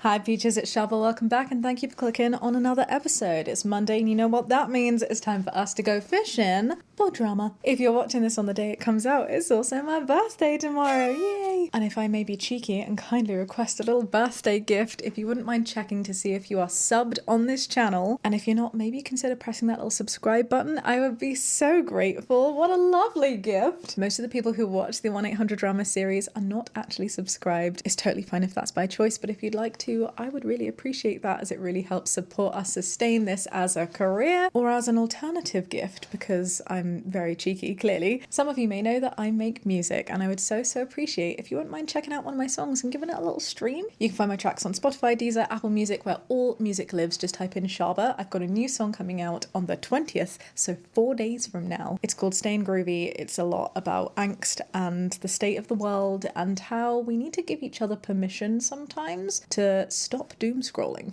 Hi Peaches, it's Shaaba. Welcome back and thank you for clicking on another episode. It's Monday and you know what that means. It's time for us to go fishing for drama. If you're watching this on the day it comes out, it's also my birthday tomorrow. Yay! And if I may be cheeky and kindly request a little birthday gift, if you wouldn't mind checking to see if you are subbed on this channel, and if you're not, maybe consider pressing that little subscribe button. I would be so grateful. What a lovely gift. Most of the people who watch the 1-800-Drama series are not actually subscribed. It's totally fine if that's by choice, but if you'd like to, I would really appreciate that, as it really helps support us sustain this as a career or as an alternative gift, because I'm very cheeky, clearly. Some of you may know that I make music and I would so appreciate if you wouldn't mind checking out one of my songs and giving it a little stream. You can find my tracks on Spotify, Deezer, Apple Music, where all music lives. Just type in Shaaba. I've got a new song coming out on the 20th, so 4 days from now. It's called Staying Groovy. It's a lot about angst and the state of the world and how we need to give each other permission sometimes to stop doom scrolling.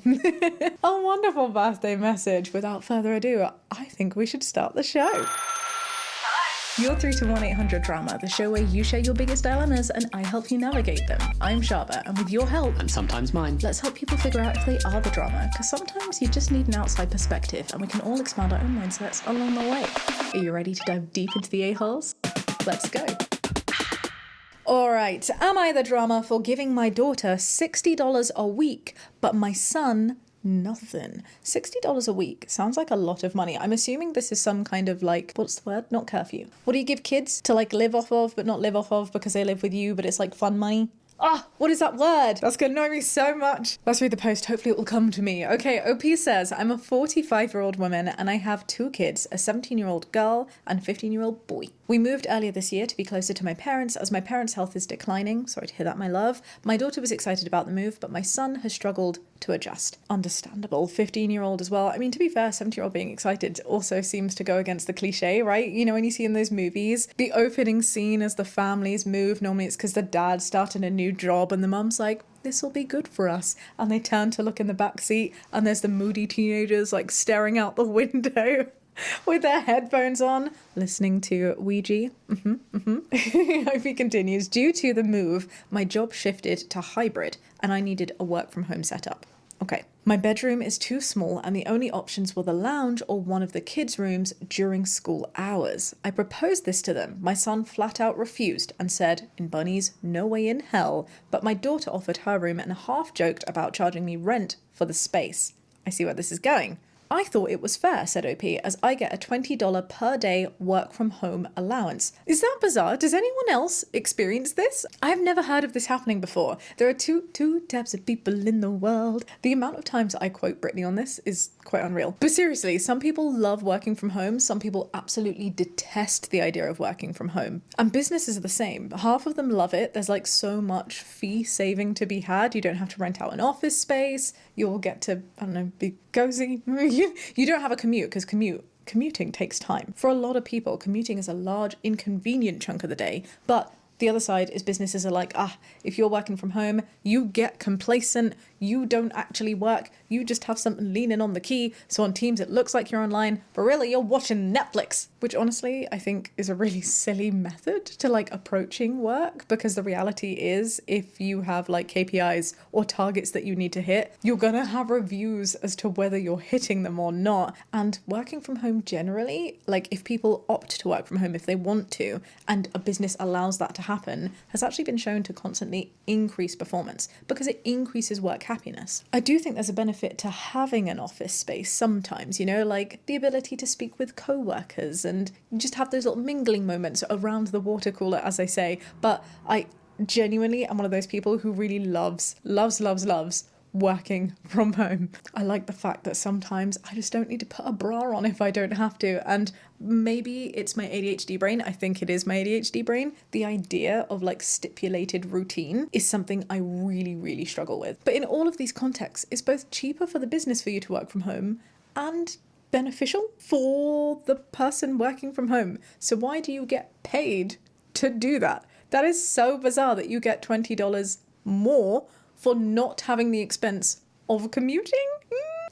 A wonderful birthday message. Without further ado, I think we should start the show. You're through to 1-800-Drama, the show where you share your biggest dilemmas and I help you navigate them. I'm Shaaba, and with your help, and sometimes mine, let's help people figure out if they are the drama, because sometimes you just need an outside perspective and we can all expand our own mindsets along the way. Are you ready to dive deep into the a-holes? Let's go. Alright, am I the drama for giving my daughter $60 a week, but my son nothing? $60 a week sounds like a lot of money. I'm assuming this is some kind of like, what's the word? Not curfew. What do you give kids to like live off of, but not live off of because they live with you, but it's like fun money? Ah, what is that word? That's gonna annoy me so much. Let's read the post, hopefully it will come to me. Okay, OP says, I'm a 45-year-old woman and I have 2 kids, a 17-year-old girl and a 15-year-old boy. We moved earlier this year to be closer to my parents as my parents' health is declining. Sorry to hear that, my love. My daughter was excited about the move, but my son has struggled to adjust. Understandable. 15-year-old as well. I mean, to be fair, 17-year-old being excited also seems to go against the cliche, right? You know, when you see in those movies, the opening scene as the families move, normally it's because the dad's starting a new job and the mum's like, this will be good for us. And they turn to look in the back seat and there's the moody teenagers like staring out the window with their headphones on, listening to Ouija. I hope he continues. Due to the move, my job shifted to hybrid and I needed a work from home setup. Okay, my bedroom is too small and the only options were the lounge or one of the kids' rooms during school hours. I proposed this to them. My son flat out refused and said, in bunnies, no way in hell, but my daughter offered her room and half joked about charging me rent for the space. I see where this is going. I thought it was fair, said OP, as I get a $20 per day work from home allowance. Is that bizarre? Does anyone else experience this? I've never heard of this happening before. There are two types of people in the world. The amount of times I quote Britney on this is quite unreal. But seriously, some people love working from home. Some people absolutely detest the idea of working from home. And businesses are the same. Half of them love it. There's like so much fee saving to be had. You don't have to rent out an office space. You'll get to, I don't know, be cozy. You don't have a commute because commuting takes time. For a lot of people, commuting is a large inconvenient chunk of the day, but the other side is businesses are like, if you're working from home, you get complacent, you don't actually work, you just have something leaning on the key, so on Teams it looks like you're online, but really you're watching Netflix, which honestly I think is a really silly method to like approaching work, because the reality is if you have like KPIs or targets that you need to hit, you're gonna have reviews as to whether you're hitting them or not. And working from home generally, like if people opt to work from home if they want to, and a business allows that to happen, has actually been shown to constantly increase performance because it increases work happiness. I do think there's a benefit to having an office space sometimes, you know, like the ability to speak with co-workers and just have those little mingling moments around the water cooler, as I say. But I genuinely am one of those people who really loves working from home. I like the fact that sometimes I just don't need to put a bra on if I don't have to. And maybe it's my ADHD brain. I think it is my ADHD brain. The idea of like stipulated routine is something I really struggle with. But in all of these contexts, it's both cheaper for the business for you to work from home and beneficial for the person working from home. So why do you get paid to do that? That is so bizarre that you get $20 more for not having the expense of commuting.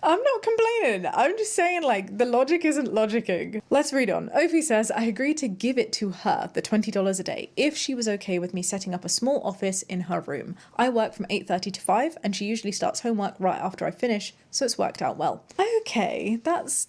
I'm not complaining. I'm just saying, like, the logic isn't logicking. Let's read on. Opie says, I agreed to give it to her, the $20 a day, if she was okay with me setting up a small office in her room. I work from 8:30 to 5, and she usually starts homework right after I finish, so it's worked out well. Okay, that's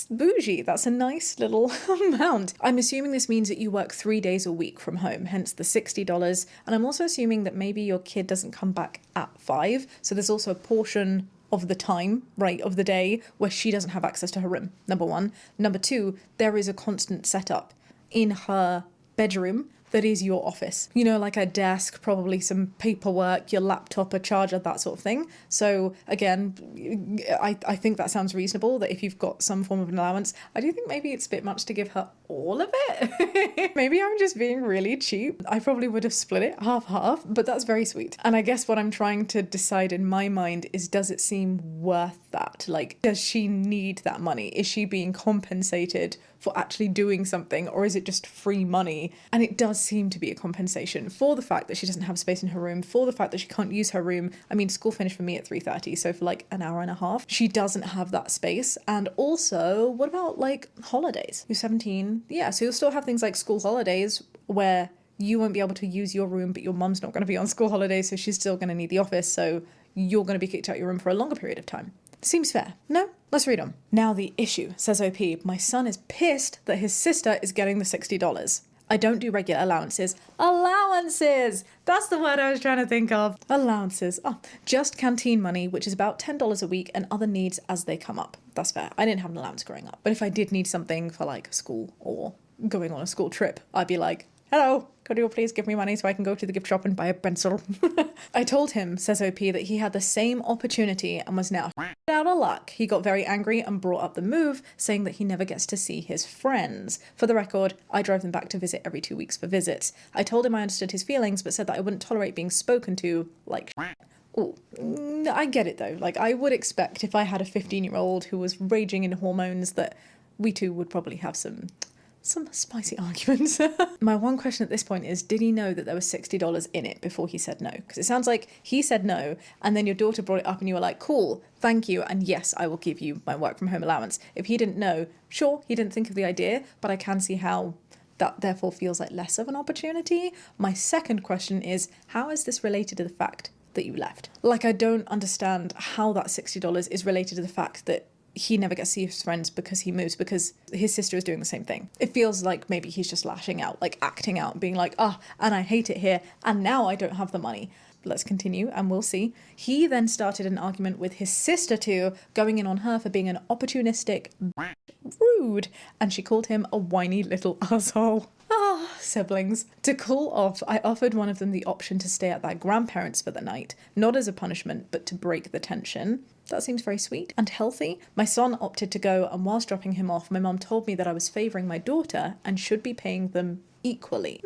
bougie. That's a nice little amount. I'm assuming this means that you work 3 days a week from home, hence the $60. And I'm also assuming that maybe your kid doesn't come back at 5, so there's also a portion of the time, right, of the day where she doesn't have access to her room, number one. Number two, there is a constant setup in her bedroom that is your office. You know, like a desk, probably some paperwork, your laptop, a charger, that sort of thing. So again, I think that sounds reasonable, that if you've got some form of an allowance. I do think maybe it's a bit much to give her all of it. Maybe I'm just being really cheap. I probably would have split it half, but that's very sweet. And I guess what I'm trying to decide in my mind is, does it seem worth that? Like, does she need that money? Is she being compensated for actually doing something, or is it just free money? And it does seem to be a compensation for the fact that she doesn't have space in her room, for the fact that she can't use her room. I mean, school finished for me at 3:30, so for like an hour and a half, she doesn't have that space. And also, what about like holidays? You're 17, yeah, so you'll still have things like school holidays where you won't be able to use your room, but your mum's not going to be on school holidays, so she's still going to need the office, so you're going to be kicked out your room for a longer period of time. Seems fair. No? Let's read on. Now the issue, says OP, my son is pissed that his sister is getting the $60. I don't do regular allowances. Allowances! That's the word I was trying to think of. Allowances. Oh, just canteen money, which is about $10 a week, and other needs as they come up. That's fair. I didn't have an allowance growing up. But if I did need something for like school or going on a school trip, I'd be like, hello, could you please give me money so I can go to the gift shop and buy a pencil? I told him, says OP, that he had the same opportunity and was now out of luck. He got very angry and brought up the move, saying that he never gets to see his friends. For the record, I drive them back to visit every 2 weeks for visits. I told him I understood his feelings, but said that I wouldn't tolerate being spoken to like Oh, I get it though. Like, I would expect if I had a 15-year-old who was raging in hormones that we two would probably have some spicy arguments. My one question at this point is, did he know that there was $60 in it before he said no? Because it sounds like he said no, and then your daughter brought it up and you were like, cool, thank you, and yes, I will give you my work from home allowance. If he didn't know, sure, he didn't think of the idea, but I can see how that therefore feels like less of an opportunity. My second question is, how is this related to the fact that you left? Like, I don't understand how that $60 is related to the fact that he never gets to see his friends because he moves, because his sister is doing the same thing. It feels like maybe he's just lashing out, like acting out, being like, and I hate it here, and now I don't have the money. Let's continue and we'll see. He then started an argument with his sister too, going in on her for being an opportunistic rude, and she called him a whiny little asshole. Siblings. To cool off, I offered one of them the option to stay at their grandparents for the night, not as a punishment, but to break the tension. That seems very sweet and healthy. My son opted to go, and whilst dropping him off, my mum told me that I was favouring my daughter and should be paying them equally.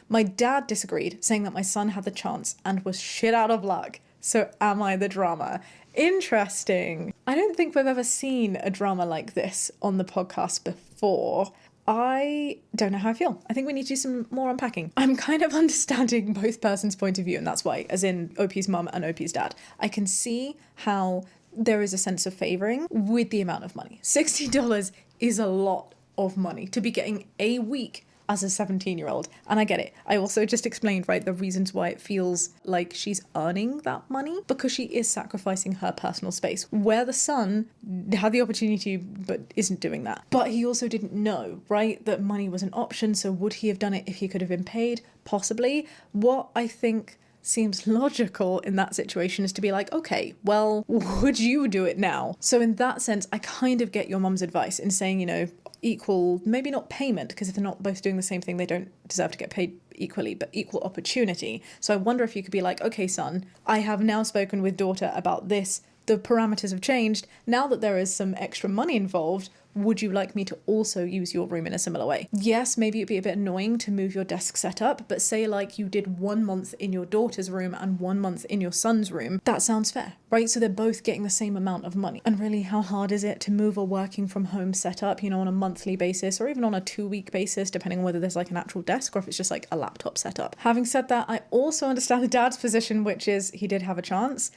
My dad disagreed, saying that my son had the chance and was shit out of luck. So am I the drama? Interesting. I don't think we've ever seen a drama like this on the podcast before. I don't know how I feel. I think we need to do some more unpacking. I'm kind of understanding both persons' point of view, and that's why, as in OP's mum and OP's dad, I can see how there is a sense of favouring with the amount of money. $60 is a lot of money to be getting a week as a 17-year-old, and I get it. I also just explained, right, the reasons why it feels like she's earning that money, because she is sacrificing her personal space, where the son had the opportunity but isn't doing that. But he also didn't know, right, that money was an option, so would he have done it if he could have been paid? Possibly. What I think seems logical in that situation is to be like, okay, well, would you do it now? So in that sense, I kind of get your mum's advice in saying, you know, equal, maybe not payment, because if they're not both doing the same thing, they don't deserve to get paid equally, but equal opportunity. So I wonder if you could be like, okay, son, I have now spoken with daughter about this. The parameters have changed. Now that there is some extra money involved, would you like me to also use your room in a similar way? Yes, maybe it'd be a bit annoying to move your desk setup, but say like you did 1 month in your daughter's room and 1 month in your son's room. That sounds fair, right? So they're both getting the same amount of money. And really, how hard is it to move a working from home setup, you know, on a monthly basis or even on a 2-week basis, depending on whether there's like an actual desk or if it's just like a laptop setup. Having said that, I also understand the dad's position, which is he did have a chance.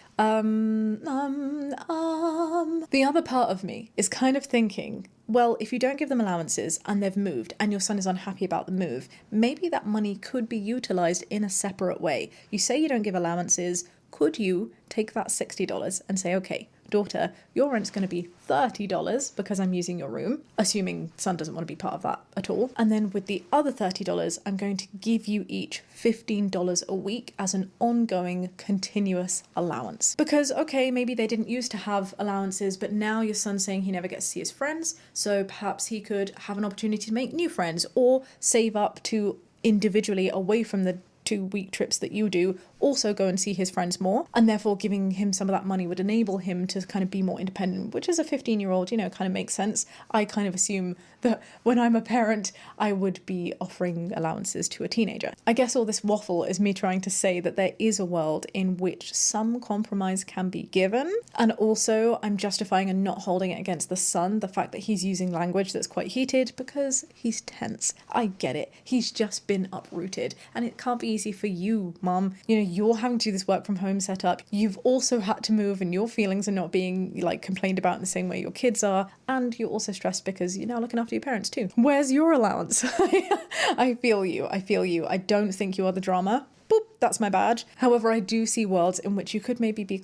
The other part of me is kind of thinking, well, if you don't give them allowances and they've moved and your son is unhappy about the move, maybe that money could be utilised in a separate way. You say you don't give allowances, could you take that $60 and say, okay, daughter, your rent's going to be $30 because I'm using your room, assuming son doesn't want to be part of that at all. And then with the other $30, I'm going to give you each $15 a week as an ongoing, continuous allowance. Because, okay, maybe they didn't used to have allowances, but now your son's saying he never gets to see his friends, so perhaps he could have an opportunity to make new friends or save up to individually away from the 2-week trips that you do, also go and see his friends more, and therefore giving him some of that money would enable him to kind of be more independent, which as a 15-year-old, you know, kind of makes sense. I kind of assume that when I'm a parent, I would be offering allowances to a teenager. I guess all this waffle is me trying to say that there is a world in which some compromise can be given, and also I'm justifying and not holding it against the son, the fact that he's using language that's quite heated because he's tense. I get it. He's just been uprooted, and it can't be easy for you, mum. You know, you're having to do this work from home setup. You've also had to move and your feelings are not being like complained about in the same way your kids are. And you're also stressed because you're now looking after your parents too. Where's your allowance? I feel you. I don't think you are the drama. Boop, that's my badge. However, I do see worlds in which you could maybe be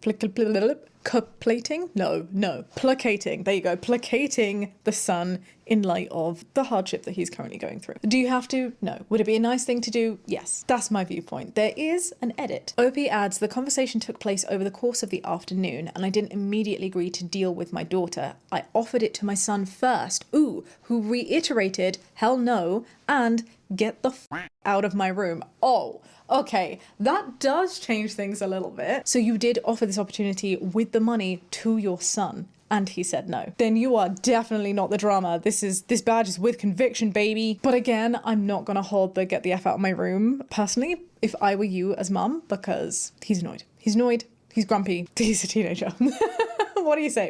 placating there you go, placating the son in light of the hardship that he's currently going through. Do you have to? No. Would it be a nice thing to do? Yes. That's my viewpoint. There is an edit. OP adds, the conversation took place over the course of the afternoon and I didn't immediately agree to deal with my daughter. I offered it to my son first, who reiterated hell no and get the out of my room. Oh, okay, that does change things a little bit. So you did offer this opportunity with the money to your son and he said no. Then you are definitely not the drama. This badge is with conviction, baby. But again, I'm not gonna hold the get the F out of my room personally if I were you as mum, because he's annoyed. He's grumpy, he's a teenager. What do you say?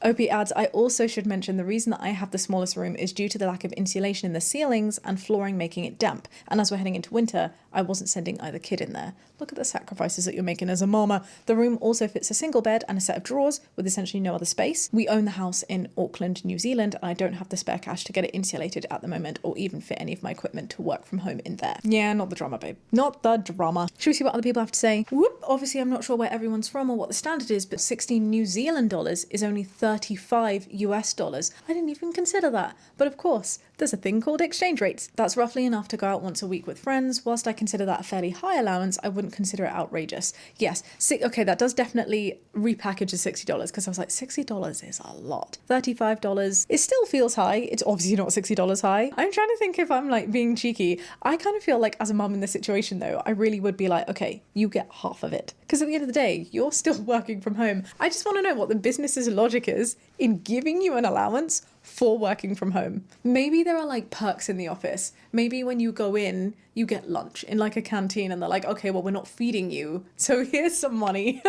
OP adds, I also should mention the reason that I have the smallest room is due to the lack of insulation in the ceilings and flooring making it damp. And as we're heading into winter, I wasn't sending either kid in there. Look at the sacrifices that you're making as a mama. The room also fits a single bed and a set of drawers with essentially no other space. We own the house in Auckland, New Zealand, and I don't have the spare cash to get it insulated at the moment or even fit any of my equipment to work from home in there. Yeah, not the drama, babe. Not the drama. Should we see what other people have to say? Whoop. Obviously, I'm not sure where everyone's from or what the standard is, but 16 New Zealand dollars is only 35 US dollars. I didn't even consider that. But of course, there's a thing called exchange rates. That's roughly enough to go out once a week with friends. Whilst I consider that a fairly high allowance, I wouldn't consider it outrageous. Yes, okay, that does definitely repackage the $60 because I was like, $60 is a lot. $35, it still feels high. It's obviously not $60 high. I'm trying to think if I'm like being cheeky. I kind of feel like as a mum in this situation though, I really would be like, okay, you get half of it. Because at the end of the day, you're still working from home. I just want to know what the business's logic is in giving you an allowance for working from home. Maybe there are like perks in the office. Maybe when you go in, you get lunch in like a canteen and they're like, okay, well, we're not feeding you, so here's some money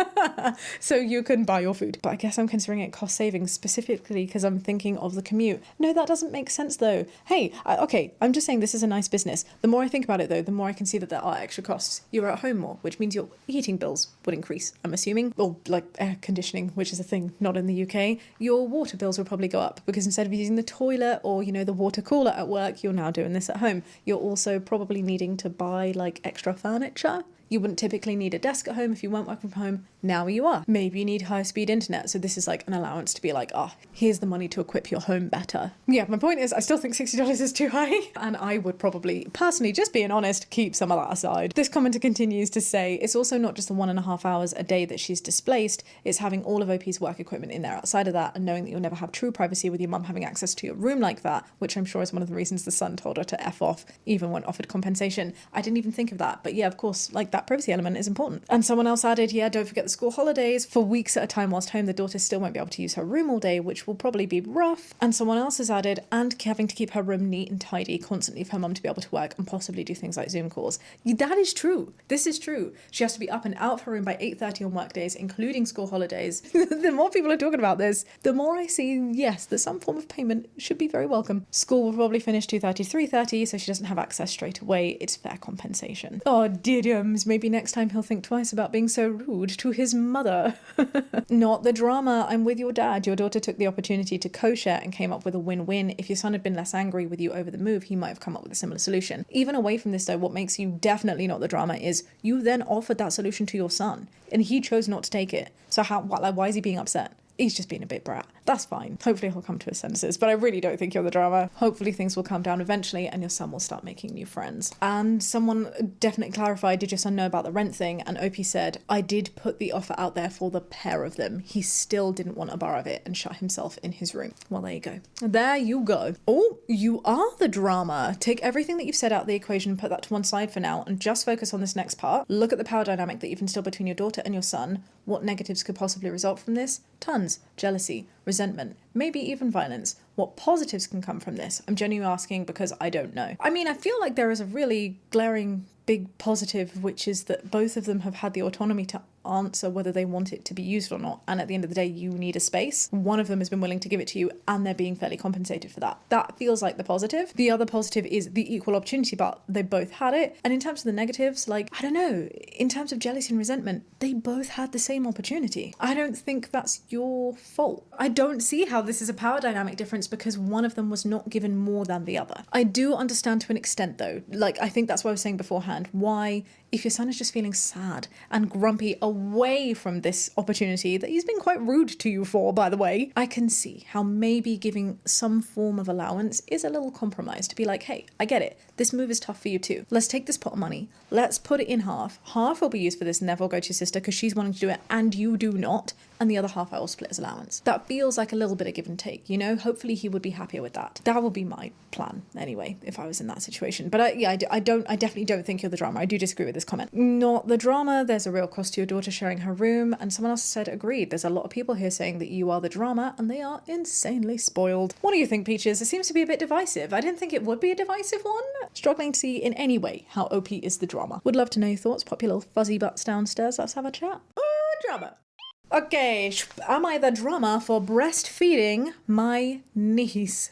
so you can buy your food. But I guess I'm considering it cost savings specifically because I'm thinking of the commute. No, that doesn't make sense though. Hey, okay, I'm just saying this is a nice business. The more I think about it though, the more I can see that there are extra costs. You're at home more, which means your heating bills would increase, I'm assuming, or like air conditioning, which is a thing not in the UK. Your water bills will probably go up because instead of using the toilet or, you know, the water cooler at work, you're now doing this at home. You're also probably needing to buy like extra furniture. You wouldn't typically need a desk at home if you weren't working from home. Now you are. Maybe you need higher speed internet. So this is like an allowance to be like, here's the money to equip your home better. Yeah, my point is I still think $60 is too high. And I would probably, personally, just being honest, keep some of that aside. This commenter continues to say, it's also not just the 1.5 hours a day that she's displaced. It's having all of OP's work equipment in there outside of that and knowing that you'll never have true privacy with your mum having access to your room like that, which I'm sure is one of the reasons the son told her to F off, even when offered compensation. I didn't even think of that. But yeah, of course, like that privacy element is important. And someone else added, yeah, don't forget the school holidays. For weeks at a time whilst home, the daughter still won't be able to use her room all day, which will probably be rough. And someone else has added, and having to keep her room neat and tidy constantly for her mum to be able to work and possibly do things like Zoom calls. That is true. This is true. She has to be up and out of her room by 8:30 on work days, including school holidays. The more people are talking about this, the more I see, yes, that some form of payment should be very welcome. School will probably finish 2:30, 3:30, so she doesn't have access straight away. It's fair compensation. Oh, diddums. Maybe next time he'll think twice about being so rude to his mother. Not the drama. I'm with your dad. Your daughter took the opportunity to co-share and came up with a win-win. If your son had been less angry with you over the move, he might have come up with a similar solution. Even away from this though, what makes you definitely not the drama is you then offered that solution to your son and he chose not to take it. So why is he being upset? He's just being a bit brat. That's fine. Hopefully he'll come to his senses, but I really don't think you're the drama. Hopefully things will calm down eventually and your son will start making new friends. And someone definitely clarified, did your son know about the rent thing? And OP said, I did put the offer out there for the pair of them. He still didn't want a bar of it and shut himself in his room. Well, there you go. There you go. Oh, you are the drama. Take everything that you've said out of the equation, put that to one side for now, and just focus on this next part. Look at the power dynamic that you've instilled between your daughter and your son. What negatives could possibly result from this? Tons. Jealousy, resentment, maybe even violence. What positives can come from this? I'm genuinely asking because I don't know. I mean, I feel like there is a really glaring big positive, which is that both of them have had the autonomy to answer whether they want it to be used or not. And at the end of the day, you need a space. One of them has been willing to give it to you and they're being fairly compensated for that. That feels like the positive. The other positive is the equal opportunity, but they both had it. And in terms of the negatives, like, I don't know, in terms of jealousy and resentment, they both had the same opportunity. I don't think that's your fault. I don't see how this is a power dynamic difference because one of them was not given more than the other. I do understand to an extent though. Like, I think that's what I was saying beforehand. Why, if your son is just feeling sad and grumpy away from this opportunity that he's been quite rude to you for, by the way, I can see how maybe giving some form of allowance is a little compromise to be like, hey, I get it. This move is tough for you too. Let's take this pot of money. Let's put it in half. Half will be used for this and therefore go to your sister because she's wanting to do it and you do not. And the other half I will split as allowance. That feels like a little bit of give and take, you know? Hopefully he would be happier with that. That would be my plan anyway, if I was in that situation. But I definitely don't think you're the drama. I do disagree with this comment. Not the drama. There's a real cost to your daughter sharing her room. And someone else said agreed. There's a lot of people here saying that you are the drama and they are insanely spoiled. What do you think, Peaches? It seems to be a bit divisive. I didn't think it would be a divisive one. Struggling to see in any way how OP is the drama. Would love to know your thoughts. Pop your little fuzzy butts downstairs. Let's have a chat. Drama. Okay, am I the drama for breastfeeding my niece?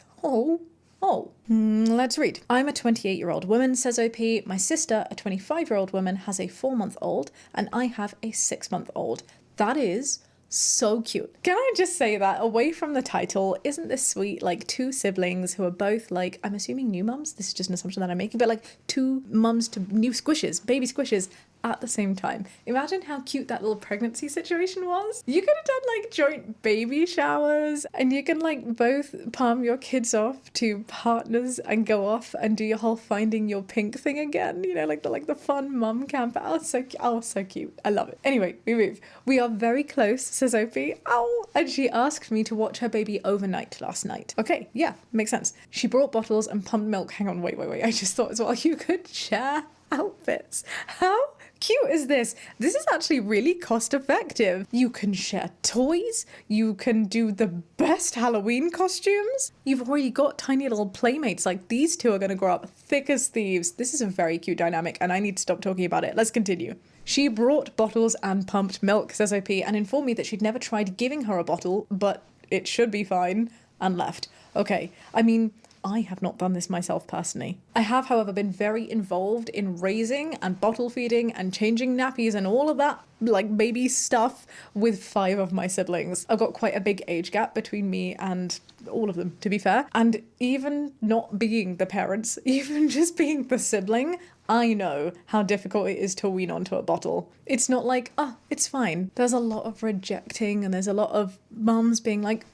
Let's read. I'm a 28-year-old woman, says OP. My sister, a 25-year-old woman, has a 4-month-old, and I have a 6-month-old. That is so cute. Can I just say that away from the title, isn't this sweet? Like two siblings who are both like, I'm assuming new mums. This is just an assumption that I'm making, but like two mums to new squishes, baby squishes at the same time. Imagine how cute that little pregnancy situation was. You could have done like joint baby showers and you can like both palm your kids off to partners and go off and do your whole finding your pink thing again. You know, like the fun mum camp out. So cute. I love it. Anyway, we move. We are very close, says Opie. Ow! And she asked me to watch her baby overnight last night. Okay, yeah, makes sense. She brought bottles and pumped milk. Hang on, wait. I just thought as well, you could share outfits. How cute is this? This is actually really cost effective. You can share toys. You can do the best Halloween costumes. You've already got tiny little playmates. Like these two are going to grow up thick as thieves. This is a very cute dynamic and I need to stop talking about it. Let's continue. She brought bottles and pumped milk, says OP, and informed me that she'd never tried giving her a bottle, but it should be fine, and left. Okay, I mean, I have not done this myself personally. I have, however, been very involved in raising and bottle feeding and changing nappies and all of that like baby stuff with 5 of my siblings. I've got quite a big age gap between me and all of them, to be fair. And even not being the parents, even just being the sibling, I know how difficult it is to wean onto a bottle. It's not like, it's fine. There's a lot of rejecting and there's a lot of mums being like,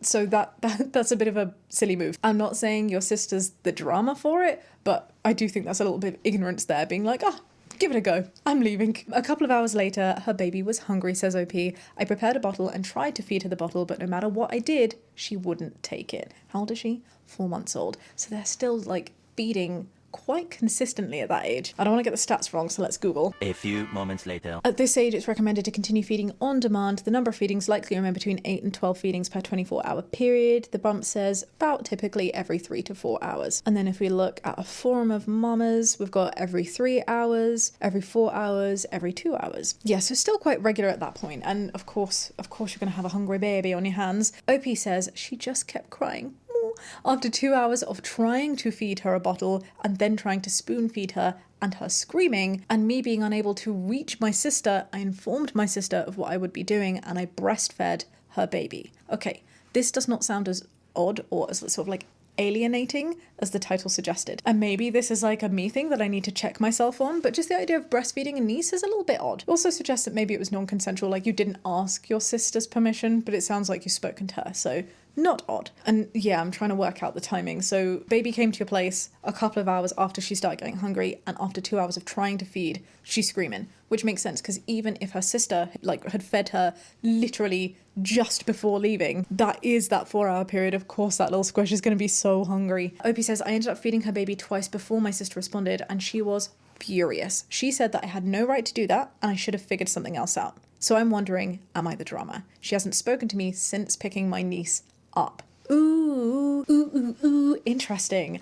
So that's a bit of a silly move. I'm not saying your sister's the drama for it, but I do think that's a little bit of ignorance there, being like, give it a go. I'm leaving. A couple of hours later, her baby was hungry, says OP. I prepared a bottle and tried to feed her the bottle, but no matter what I did, she wouldn't take it. How old is she? 4 months old. So they're still like feeding quite consistently at that age. I don't want to get the stats wrong, so let's Google. A few moments later. At this age, it's recommended to continue feeding on demand. The number of feedings likely remain between 8 and 12 feedings per 24-hour period. The bump says about typically every 3 to 4 hours. And then if we look at a forum of mamas, we've got every 3 hours, every 4 hours, every 2 hours. Yeah, so still quite regular at that point. And of course, you're going to have a hungry baby on your hands. OP says she just kept crying. After 2 hours of trying to feed her a bottle and then trying to spoon feed her and her screaming and me being unable to reach my sister, I informed my sister of what I would be doing and I breastfed her baby. Okay, this does not sound as odd or as sort of like alienating as the title suggested. And maybe this is like a me thing that I need to check myself on, but just the idea of breastfeeding a niece is a little bit odd. It also suggests that maybe it was non-consensual, like you didn't ask your sister's permission, but it sounds like you've spoken to her, so not odd. And yeah, I'm trying to work out the timing. So baby came to your place a couple of hours after she started getting hungry, and after 2 hours of trying to feed, she's screaming, which makes sense because even if her sister had fed her literally just before leaving, that is that 4 hour period. Of course that little squish is going to be so hungry. Opie says, I ended up feeding her baby twice before my sister responded, and she was furious. She said that I had no right to do that and I should have figured something else out. So I'm wondering, am I the drama? She hasn't spoken to me since picking my niece up. Ooh, interesting.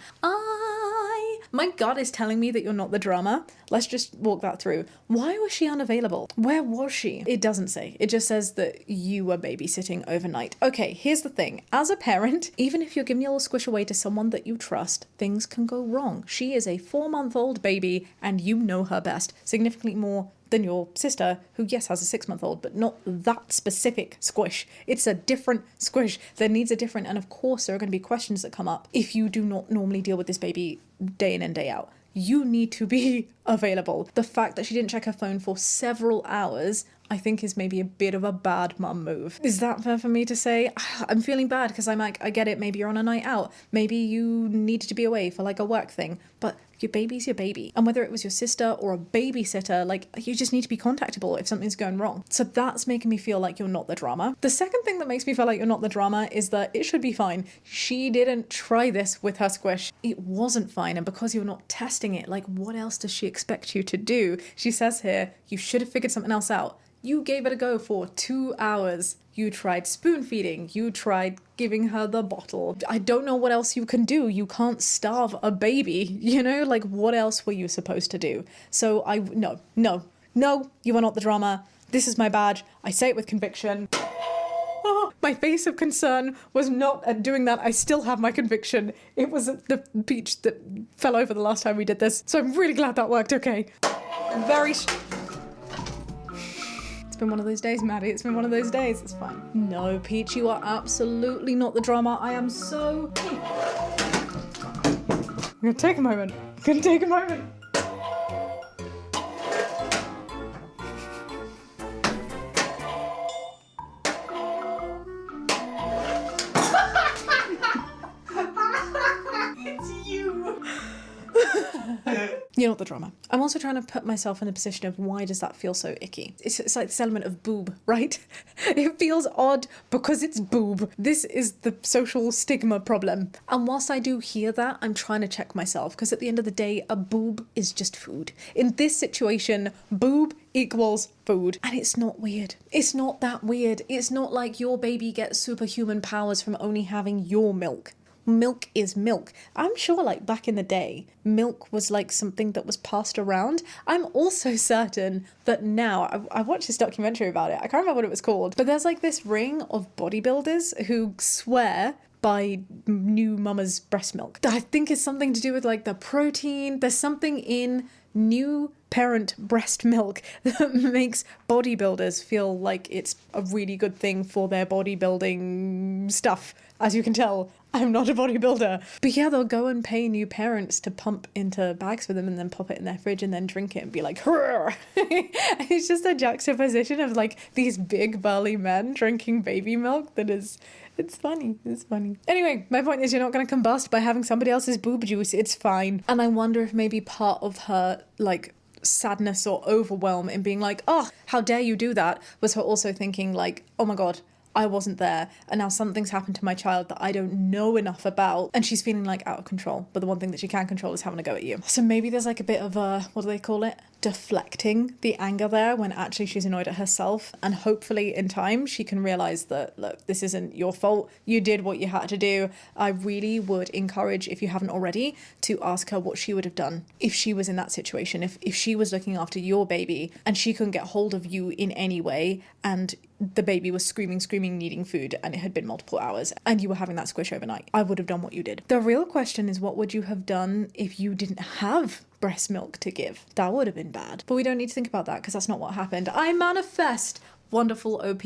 My gut is telling me that you're not the drama. Let's just walk that through. Why was she unavailable? Where was she? It doesn't say. It just says that you were babysitting overnight. Okay, here's the thing. As a parent, even if you're giving your little squish away to someone that you trust, things can go wrong. She is a 4-month-old baby and you know her best, significantly more than your sister, who yes has a 6-month-old, but not that specific squish. It's a different squish that needs a different, and of course there are going to be questions that come up if you do not normally deal with this baby day in and day out. You need to be available. The fact that she didn't check her phone for several hours, I think, is maybe a bit of a bad mum move. Is that fair for me to say? I'm feeling bad because I'm like, I get it, maybe you're on a night out, maybe you needed to be away for like a work thing, but your baby's your baby. And whether it was your sister or a babysitter, like, you just need to be contactable if something's going wrong. So that's making me feel like you're not the drama. The second thing that makes me feel like you're not the drama is that it should be fine. She didn't try this with her squish. It wasn't fine. And because you're not testing it, like, what else does she expect you to do? She says here, you should have figured something else out. You gave it a go for 2 hours. You tried spoon feeding. You tried giving her the bottle. I don't know what else you can do. You can't starve a baby, you know? Like, what else were you supposed to do? So no, you are not the drama. This is my badge. I say it with conviction. My face of concern was not at doing that. I still have my conviction. It was the peach that fell over the last time we did this. So I'm really glad that worked okay. It's been one of those days, Maddie. It's been one of those days. It's fine. No, Peach, you are absolutely not the drama. I am so... I'm gonna take a moment. It's you. You're not the drama. I'm also trying to put myself in the position of why does that feel so icky? It's like this element of boob, right? It feels odd because it's boob. This is the social stigma problem. And whilst I do hear that, I'm trying to check myself because at the end of the day, a boob is just food. In this situation, boob equals food. And it's not weird. It's not that weird. It's not like your baby gets superhuman powers from only having your milk. Milk is milk. I'm sure like back in the day, milk was like something that was passed around. I'm also certain that now, I watched this documentary about it. I can't remember what it was called, but there's like this ring of bodybuilders who swear by new mama's breast milk. That I think is something to do with like the protein. There's something in new parent breast milk that makes bodybuilders feel like it's a really good thing for their bodybuilding stuff. As you can tell, I'm not a bodybuilder. But yeah, they'll go and pay new parents to pump into bags for them and then pop it in their fridge and then drink it and be like, hurrah! It's just a juxtaposition of like these big burly men drinking baby milk that is... It's funny. Anyway, my point is you're not going to combust by having somebody else's boob juice. It's fine. And I wonder if maybe part of her, like, sadness or overwhelm in being like, oh, how dare you do that, was her also thinking like, oh my God, I wasn't there, and now something's happened to my child that I don't know enough about, and she's feeling like out of control, but the one thing that she can control is having a go at you. So maybe there's like a bit of a, what do they call it? Deflecting the anger there when actually she's annoyed at herself, and hopefully in time she can realize that, look, this isn't your fault, you did what you had to do. I really would encourage, if you haven't already, to ask her what she would have done if she was in that situation, if she was looking after your baby and she couldn't get hold of you in any way, and the baby was screaming, needing food, and it had been multiple hours, and you were having that squish overnight. I would have done what you did. The real question is, what would you have done if you didn't have breast milk to give? That would have been bad. But we don't need to think about that because that's not what happened. I manifest, wonderful OP,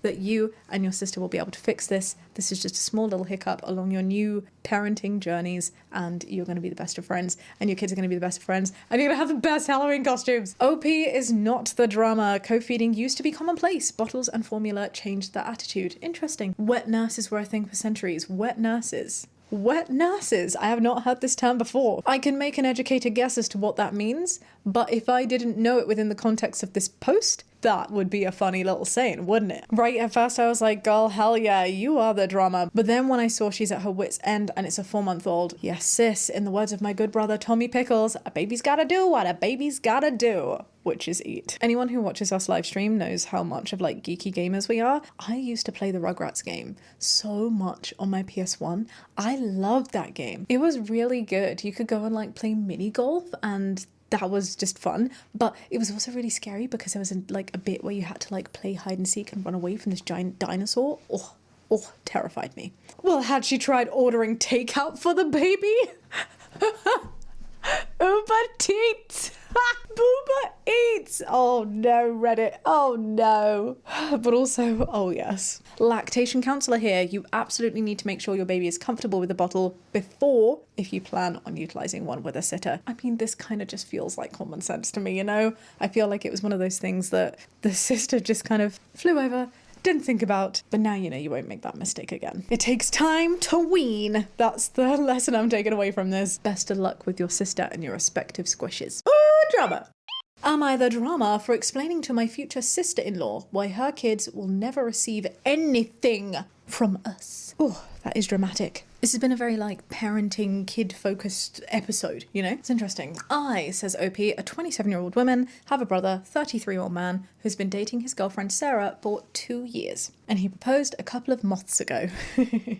that you and your sister will be able to fix this. This is just a small little hiccup along your new parenting journeys, and you're going to be the best of friends, and your kids are going to be the best of friends, and you're going to have the best Halloween costumes. OP is not the drama. Co-feeding used to be commonplace. Bottles and formula changed that attitude. Interesting. Wet nurses were a thing for centuries. Wet nurses. Wet nurses. I have not heard this term before. I can make an educated guess as to what that means, but if I didn't know it within the context of this post, that would be a funny little saying, wouldn't it? Right, at first I was like, girl, hell yeah, you are the drama. But then when I saw she's at her wit's end and it's a 4-month-old, yes sis, in the words of my good brother Tommy Pickles, a baby's gotta do what a baby's gotta do, which is eat. Anyone who watches us live stream knows how much of like geeky gamers we are. I used to play the Rugrats game so much on my PS1. I loved that game. It was really good. You could go and like play mini golf, and that was just fun, but it was also really scary because there was a bit where you had to like play hide and seek and run away from this giant dinosaur. Oh, terrified me. Well, had she tried ordering takeout for the baby? Uber Eats! Booba Eats! Oh no, Reddit. Oh no. But also, oh yes. Lactation counsellor here. You absolutely need to make sure your baby is comfortable with the bottle before, if you plan on utilising one with a sitter. I mean, this kind of just feels like common sense to me, you know? I feel like it was one of those things that the sister just kind of flew over, didn't think about, but now you know you won't make that mistake again. It takes time to wean. That's the lesson I'm taking away from this. Best of luck with your sister and your respective squishes. Ooh, drama. Am I the drama for explaining to my future sister-in-law why her kids will never receive anything from us? Oh, that is dramatic. This has been a very, like, parenting, kid-focused episode, you know? It's interesting. I, says OP, a 27-year-old woman, have a brother, 33-year-old man, who's been dating his girlfriend Sarah for 2 years. And he proposed a couple of months ago.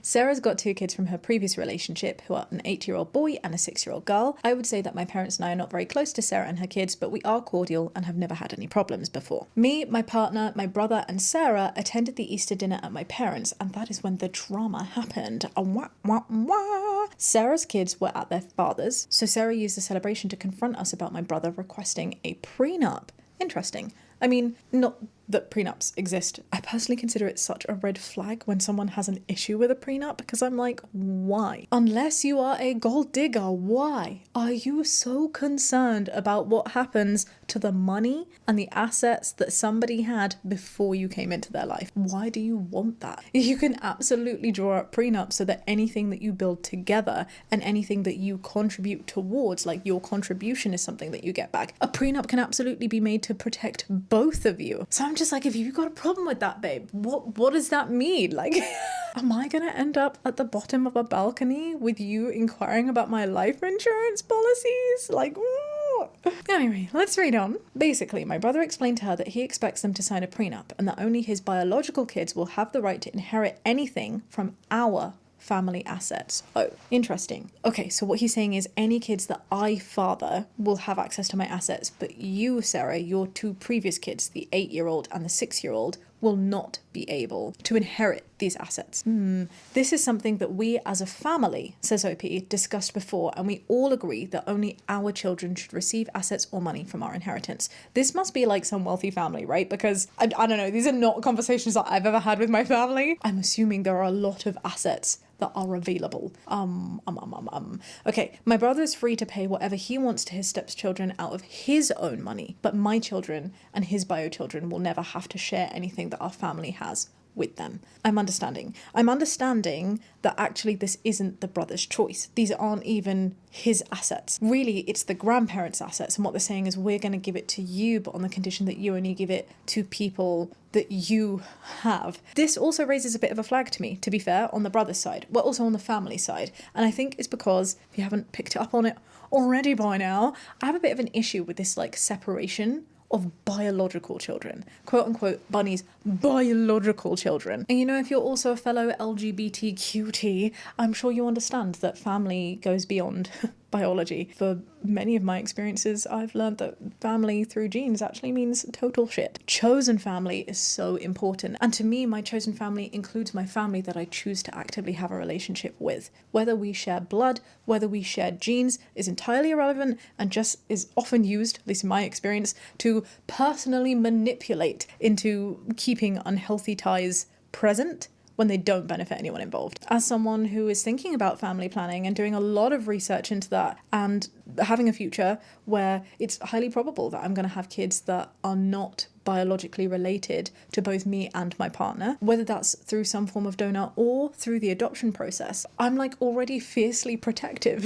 Sarah's got 2 kids from her previous relationship, who are an 8-year-old boy and a 6-year-old girl. I would say that my parents and I are not very close to Sarah and her kids, but we are cordial and have never had any problems before. Me, my partner, my brother, and Sarah attended the Easter dinner at my parents', and that is when the drama happened. Sarah's kids were at their father's, so Sarah used the celebration to confront us about my brother requesting a prenup. Interesting. I mean, not that prenups exist. I personally consider it such a red flag when someone has an issue with a prenup, because I'm like, why? Unless you are a gold digger, why are you so concerned about what happens to the money and the assets that somebody had before you came into their life? Why do you want that? You can absolutely draw up prenups so that anything that you build together and anything that you contribute towards, like your contribution, is something that you get back. A prenup can absolutely be made to protect both of you. So I'm just like, if you've got a problem with that, babe, what does that mean? Like, am I gonna end up at the bottom of a balcony with you inquiring about my life insurance policies? Like, anyway, let's read on. Basically, my brother explained to her that he expects them to sign a prenup and that only his biological kids will have the right to inherit anything from our family assets. Oh, interesting. Okay, so what he's saying is any kids that I father will have access to my assets, but you, Sarah, your 2 previous kids, the 8-year-old and the 6-year-old, will not be able to inherit these assets. This is something that we as a family, says OP, discussed before, and we all agree that only our children should receive assets or money from our inheritance. This must be like some wealthy family, right? Because I don't know, these are not conversations that I've ever had with my family. I'm assuming there are a lot of assets that are available. Okay, my brother is free to pay whatever he wants to his stepchildren out of his own money, but my children and his bio children will never have to share anything that our family has with them. I'm understanding that actually this isn't the brother's choice. These aren't even his assets. Really, it's the grandparents' assets. And what they're saying is, we're going to give it to you, but on the condition that you only give it to people that you have. This also raises a bit of a flag to me, to be fair, on the brother's side, but also on the family side. And I think it's because, if you haven't picked up on it already by now, I have a bit of an issue with this like separation of biological children, quote unquote bunnies, biological children. And you know, if you're also a fellow LGBTQT, I'm sure you understand that family goes beyond biology. For many of my experiences, I've learned that family through genes actually means total shit. Chosen family is so important. And to me, my chosen family includes my family that I choose to actively have a relationship with. Whether we share blood, whether we share genes is entirely irrelevant and just is often used, at least in my experience, to personally manipulate into keeping unhealthy ties present when they don't benefit anyone involved. As someone who is thinking about family planning and doing a lot of research into that and having a future where it's highly probable that I'm going to have kids that are not biologically related to both me and my partner, whether that's through some form of donor or through the adoption process, I'm like already fiercely protective.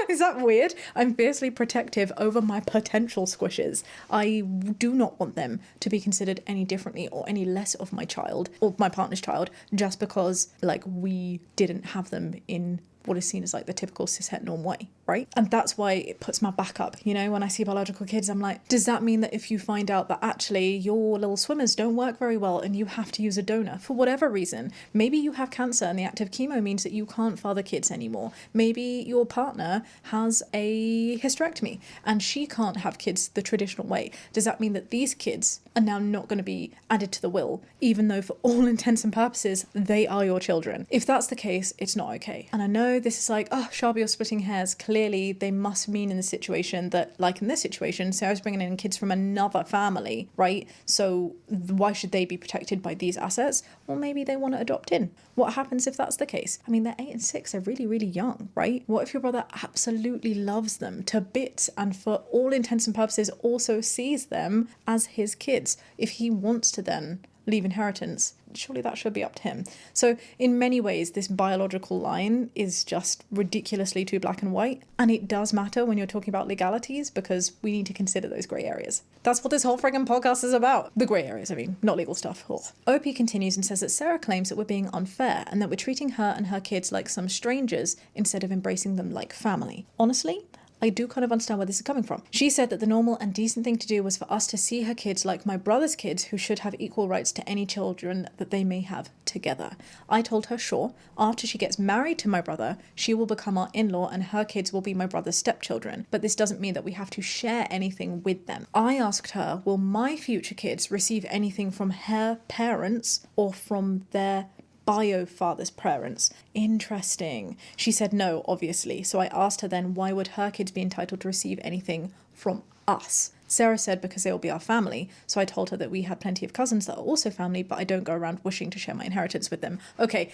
Is that weird? I'm fiercely protective over my potential squishes. I do not want them to be considered any differently or any less of my child or my partner's child just because like we didn't have them in what is seen as like the typical cishet norm way, right? And that's why it puts my back up. You know, when I see biological kids, I'm like, does that mean that if you find out that actually your little swimmers don't work very well and you have to use a donor for whatever reason, maybe you have cancer and the active chemo means that you can't father kids anymore. Maybe your partner has a hysterectomy and she can't have kids the traditional way. Does that mean that these kids are now not going to be added to the will, even though for all intents and purposes, they are your children? If that's the case, it's not okay. And I know this is like, oh, Shaaba, you're splitting hairs. Clearly, they must mean in the situation that, like in this situation, Sarah's bringing in kids from another family, right? So why should they be protected by these assets? Well, maybe they want to adopt in. What happens if that's the case? I mean, they're 8 and 6. They're really, really young, right? What if your brother absolutely loves them to bits and for all intents and purposes also sees them as his kids? If he wants to then leave inheritance, surely that should be up to him. So in many ways, this biological line is just ridiculously too black and white. And it does matter when you're talking about legalities because we need to consider those grey areas. That's what this whole friggin' podcast is about. The grey areas, I mean, not legal stuff. Ugh. OP continues and says that Sarah claims that we're being unfair and that we're treating her and her kids like some strangers instead of embracing them like family. Honestly, I do kind of understand where this is coming from. She said that the normal and decent thing to do was for us to see her kids like my brother's kids who should have equal rights to any children that they may have together. I told her, sure, after she gets married to my brother, she will become our in-law and her kids will be my brother's stepchildren. But this doesn't mean that we have to share anything with them. I asked her, will my future kids receive anything from her parents or from their bio father's parents? Interesting. She said no, obviously. So I asked her then, why would her kids be entitled to receive anything from us? Sarah said because they will be our family. So I told her that we had plenty of cousins that are also family, but I don't go around wishing to share my inheritance with them. Okay,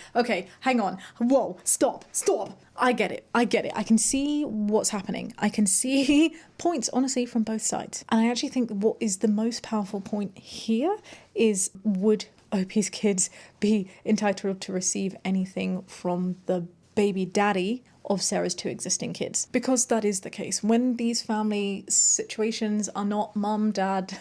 hang on. Whoa, stop. I get it. I can see what's happening. I can see points, honestly, from both sides. And I actually think what is the most powerful point here is, would OP's kids be entitled to receive anything from the baby daddy of Sarah's 2 existing kids? Because that is the case. When these family situations are not mum, dad,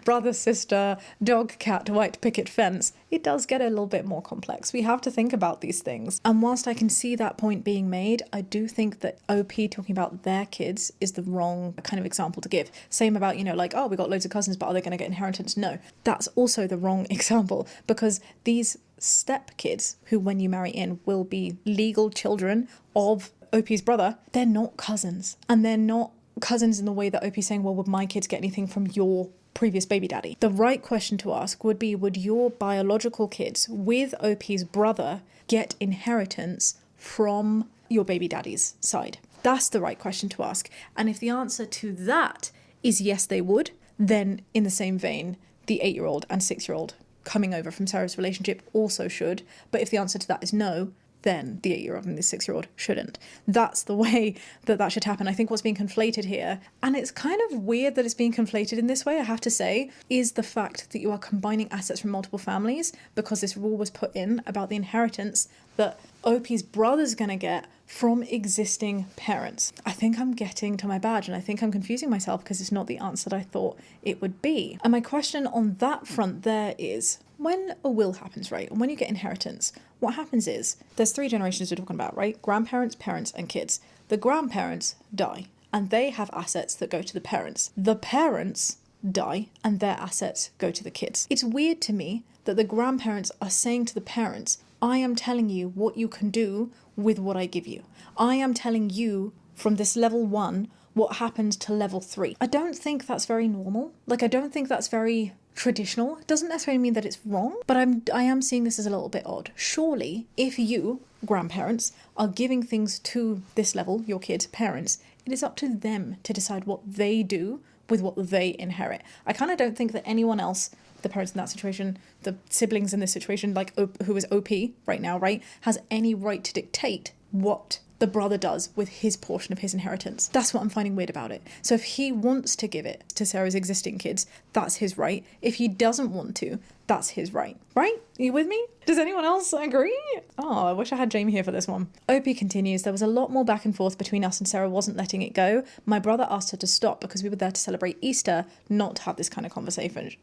brother, sister, dog, cat, white picket fence, it does get a little bit more complex. We have to think about these things. And whilst I can see that point being made, I do think that OP talking about their kids is the wrong kind of example to give. Same about, you know, like, oh, we got loads of cousins, but are they going to get inheritance? No, that's also the wrong example, because these step kids who, when you marry in, will be legal children of OP's brother, they're not cousins. And they're not cousins in the way that OP's saying, well, would my kids get anything from your previous baby daddy? The right question to ask would be, would your biological kids with OP's brother get inheritance from your baby daddy's side? That's the right question to ask. And if the answer to that is yes, they would, then in the same vein, the 8-year-old and 6-year-old coming over from Sarah's relationship also should. But if the answer to that is no, then the 8-year-old and the 6-year-old shouldn't. That's the way that should happen. I think what's being conflated here, and it's kind of weird that it's being conflated in this way, I have to say, is the fact that you are combining assets from multiple families, because this rule was put in about the inheritance that OP's brother's going to get from existing parents. I think I'm getting to my badge, and I think I'm confusing myself because it's not the answer that I thought it would be. And my question on that front there is, when a will happens, right, and when you get inheritance, what happens is, there's 3 generations we're talking about, right? Grandparents, parents, and kids. The grandparents die, and they have assets that go to the parents. The parents die, and their assets go to the kids. It's weird to me that the grandparents are saying to the parents, I am telling you what you can do with what I give you. I am telling you from this level 1 what happens to level 3. I don't think that's very normal. Like, I don't think that's very traditional. It doesn't necessarily mean that it's wrong, but I am seeing this as a little bit odd. Surely, if you, grandparents, are giving things to this level, your kids' parents, it is up to them to decide what they do with what they inherit. I kind of don't think that anyone else, the parents in that situation, the siblings in this situation, like who is OP right now, right, has any right to dictate what the brother does with his portion of his inheritance. That's what I'm finding weird about it. So if he wants to give it to Sarah's existing kids, that's his right. If he doesn't want to, that's his right. Right? Are you with me? Does anyone else agree? Oh, I wish I had Jamie here for this one. OP continues, there was a lot more back and forth between us, and Sarah wasn't letting it go. My brother asked her to stop because we were there to celebrate Easter, not to have this kind of conversation,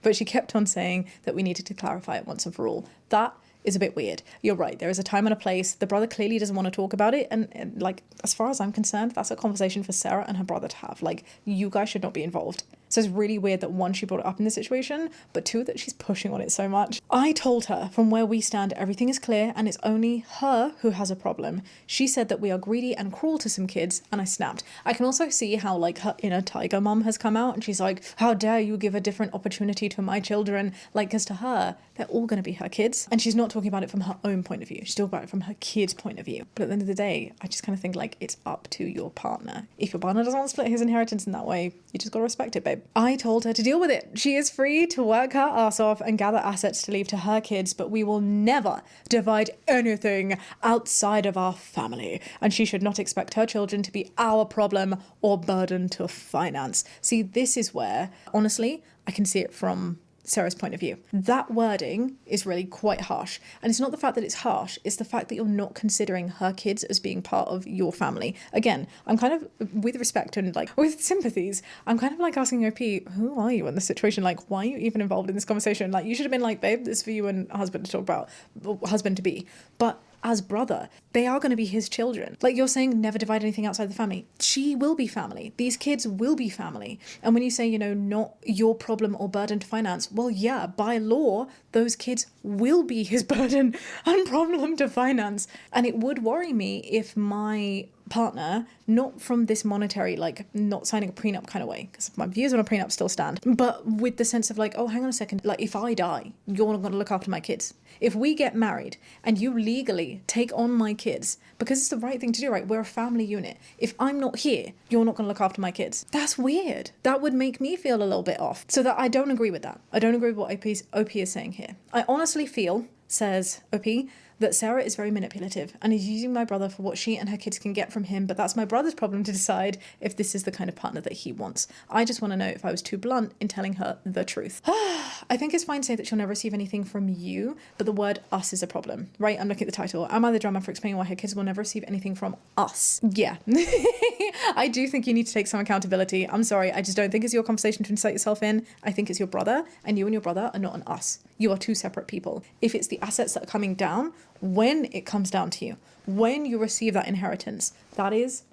but she kept on saying that we needed to clarify it once and for all. That is a bit weird. You're right, there is a time and a place. The brother clearly doesn't want to talk about it, and like, as far as I'm concerned, that's a conversation for Sarah and her brother to have. Like, you guys should not be involved. So it's really weird that 1, she brought it up in this situation, but 2, that she's pushing on it so much. I told her from where we stand, everything is clear and it's only her who has a problem. She said that we are greedy and cruel to some kids, and I snapped. I can also see how, like, her inner tiger mom has come out, and she's like, how dare you give a different opportunity to my children? Like, because to her, they're all going to be her kids. And she's not talking about it from her own point of view. She's talking about it from her kid's point of view. But at the end of the day, I just kind of think, like, it's up to your partner. If your partner doesn't want to split his inheritance in that way, you just got to respect it, babe. I told her to deal with it. She is free to work her ass off and gather assets to leave to her kids, but we will never divide anything outside of our family. And she should not expect her children to be our problem or burden to finance. See, this is where, honestly, I can see it from Sarah's point of view. That wording is really quite harsh. And it's not the fact that it's harsh, it's the fact that you're not considering her kids as being part of your family. Again, I'm kind of, with respect and like with sympathies, I'm kind of like asking OP, who are you in this situation? Like, why are you even involved in this conversation? Like, you should have been like, babe, this is for you and husband to talk about, husband to be. But as brother, they are going to be his children. Like, you're saying never divide anything outside the family. She will be family. These kids will be family. And when you say, you know, not your problem or burden to finance, well, yeah, by law, those kids will be his burden and problem to finance. And it would worry me if my partner, not from this monetary, like not signing a prenup kind of way, because my views on a prenup still stand, but with the sense of like, oh, hang on a second, like if I die, you're not going to look after my kids. If we get married and you legally take on my kids, because it's the right thing to do, right? We're a family unit. If I'm not here, you're not going to look after my kids. That's weird. That would make me feel a little bit off. So that I don't agree with that. I don't agree with what OP is saying here. I honestly feel, says OP, that Sarah is very manipulative and is using my brother for what she and her kids can get from him, but that's my brother's problem to decide if this is the kind of partner that he wants. I just want to know if I was too blunt in telling her the truth. I think it's fine to say that she'll never receive anything from you, but the word us is a problem, right? I'm looking at the title. Am I the drama for explaining why her kids will never receive anything from us? Yeah. I do think you need to take some accountability. I'm sorry, I just don't think it's your conversation to insert yourself in. I think it's your brother, and your brother are not an us. You are two separate people. If it's the assets that are coming down, when it comes down to you, when you receive that inheritance, that is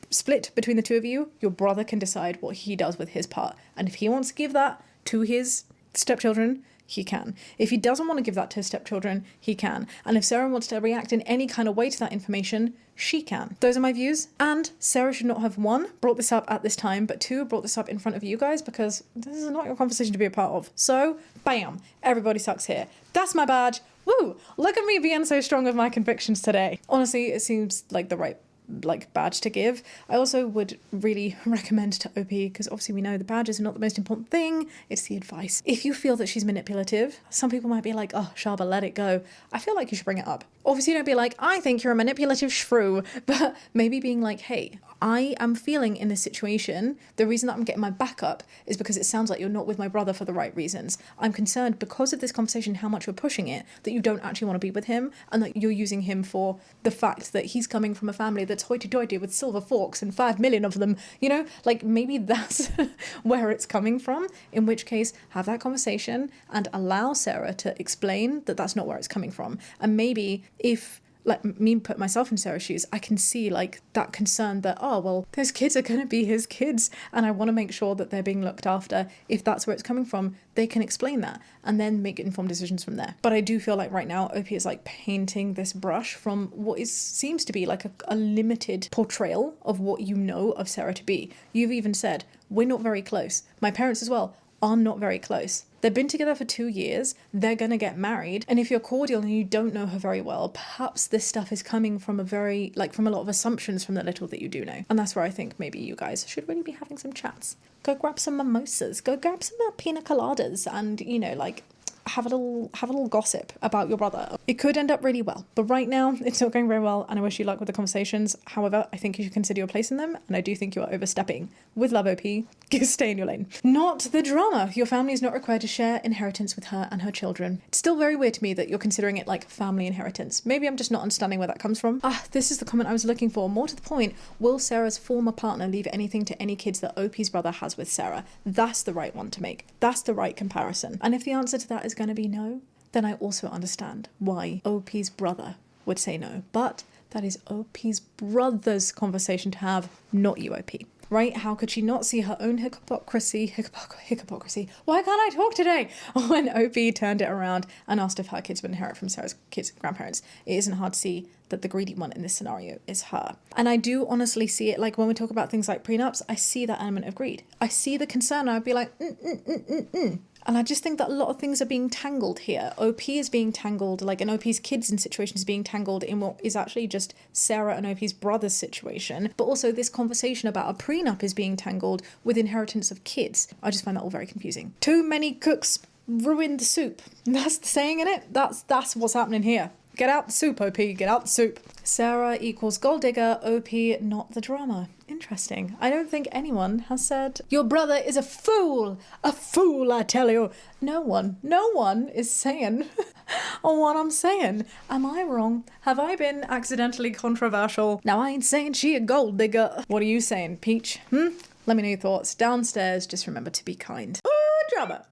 split between the two of you. Your brother can decide what he does with his part. And if he wants to give that to his stepchildren, he can. If he doesn't want to give that to his stepchildren, he can. And if Sarah wants to react in any kind of way to that information, she can. Those are my views. And Sarah should not have, 1, brought this up at this time, but 2, brought this up in front of you guys, because this is not your conversation to be a part of. So, bam, everybody sucks here. That's my badge. Woo! Look at me being so strong with my convictions today. Honestly, it seems like the right like badge to give. I also would really recommend to OP, because obviously we know the badges are not the most important thing, it's the advice. If you feel that she's manipulative, some people might be like, oh, Shaaba, let it go. I feel like you should bring it up. Obviously don't be like, I think you're a manipulative shrew, but maybe being like, hey, I am feeling in this situation, the reason that I'm getting my back up is because it sounds like you're not with my brother for the right reasons. I'm concerned because of this conversation, how much you're pushing it, that you don't actually want to be with him, and that you're using him for the fact that he's coming from a family that's hoity-toity with silver forks and 5 million of them, you know, like maybe that's where it's coming from, in which case have that conversation and allow Sarah to explain that that's not where it's coming from. And maybe if, like me, put myself in Sarah's shoes, I can see like that concern that, oh, well, those kids are going to be his kids and I want to make sure that they're being looked after. If that's where it's coming from, they can explain that and then make informed decisions from there. But I do feel like right now OP is like painting this brush from what seems to be like a limited portrayal of what you know of Sarah to be. You've even said, we're not very close. My parents as well are not very close. They've been together for 2 years, they're gonna get married, and if you're cordial and you don't know her very well, perhaps this stuff is coming from from a lot of assumptions from the little that you do know. And that's where I think maybe you guys should really be having some chats. Go grab some mimosas, go grab some pina coladas, and, you know, like, have a little gossip about your brother. It could end up really well, but right now it's not going very well, and I wish you luck with the conversations. However, I think you should consider your place in them, and I do think you are overstepping. With love, OP, stay in your lane. Not the drama. Your family is not required to share inheritance with her and her children. It's still very weird to me that you're considering it like family inheritance. Maybe I'm just not understanding where that comes from. This is the comment I was looking for. More to the point, will Sarah's former partner leave anything to any kids that OP's brother has with Sarah? That's the right one to make. That's the right comparison. And if the answer to that is going to be no, then I also understand why OP's brother would say no. But that is OP's brother's conversation to have, not you, OP. Right? How could she not see her own hypocrisy? Why can't I talk today? When OP turned it around and asked if her kids would inherit from Sarah's kids' grandparents, it isn't hard to see that the greedy one in this scenario is her. And I do honestly see it, like when we talk about things like prenups, I see that element of greed. I see the concern and I'd be like, And I just think that a lot of things are being tangled here. OP is being tangled, like, and OP's kids in situations being tangled in what is actually just Sarah and OP's brother's situation. But also this conversation about a prenup is being tangled with inheritance of kids. I just find that all very confusing. Too many cooks ruin the soup. That's the saying in it. That's what's happening here. Get out the soup, OP, get out the soup. Sarah equals gold digger, OP not the drama. Interesting. I don't think anyone has said, your brother is a fool, I tell you. No one is saying what I'm saying. Am I wrong? Have I been accidentally controversial? Now, I ain't saying she a gold digger. What are you saying, Peach? Let me know your thoughts downstairs. Just remember to be kind. Drama.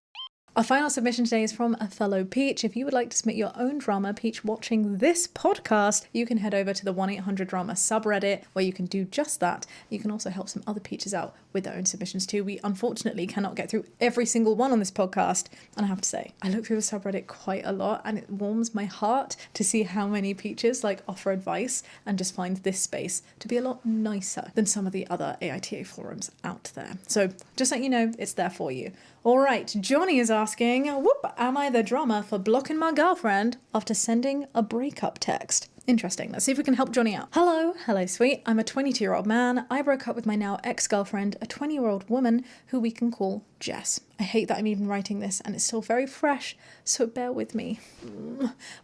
Our final submission today is from a fellow Peach. If you would like to submit your own drama, Peach, watching this podcast, you can head over to the 1-800-DRAMA subreddit where you can do just that. You can also help some other Peaches out with their own submissions too. We unfortunately cannot get through every single one on this podcast. And I have to say, I look through the subreddit quite a lot and it warms my heart to see how many Peaches like offer advice and just find this space to be a lot nicer than some of the other AITA forums out there. So just let you know, it's there for you. All right, Johnny is asking, am I the drama for blocking my girlfriend after sending a breakup text? Interesting. Let's see if we can help Johnny out. Hello, sweet. I'm a 22-year-old man. I broke up with my now ex-girlfriend, a 20-year-old woman who we can call Jess. I hate that I'm even writing this and it's still very fresh, so bear with me.